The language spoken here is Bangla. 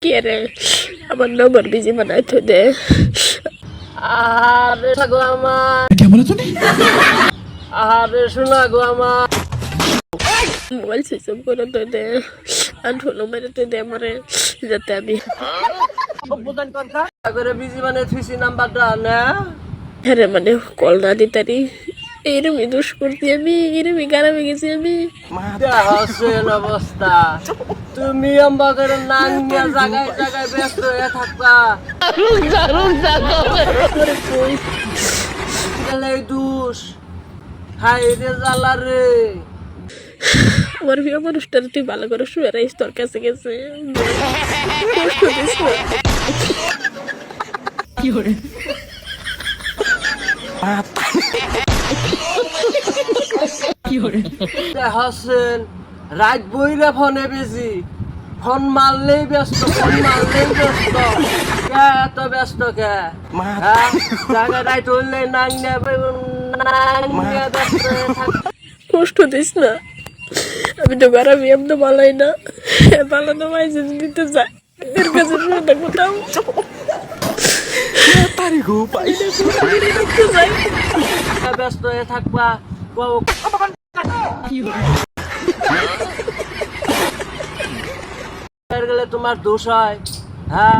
কে রে আমার নম্বর বিজি বানাই তো দে। আরে গো আমার क्या बोला तूने? আরে শোনা গো আমার মোবাইল সুইচ অফ করে তো দে আর হলো মেরে তো দে আমারে যাতে আমি করে বিজি মানে থুইছি নাম্বারটা না হ্যাঁ মানে কল না দিতারি এরমই দোষ করছি আমি এরমই গারামে গেছি আমি হাসেন অবস্থা তুমি আম্বা করে নাং নিয়ে জায়গায় জায়গায় ব্যস্ত হয়ে থাকবা গেলে দুষ হাই রে জ্বালা রে আমার প্রিয় মানুষটা তুই ভালো করে শুয়ে রাখিস তোর কাছে গেছে কষ্ট দিস না হাসেন রাত বইরা ফোনে বেশি ফোন মারলেই ব্যস্ত ফোন মারলেই ব্যস্ত কে এত ব্যস্ত কে হ্যাঁ জায়গায় রাত হইলে নাং নিয়ে ব্যস্ত হয়ে থাকবা কষ্ট দিস না আমি তো গারামি আমি তো বালাই না ভালো তো মাইজে দিতে যায় এর কাছে শুনে কোথাও ব্যস্ত হয়ে থাকবা গেলে তোমার দোষ হয় হ্যাঁ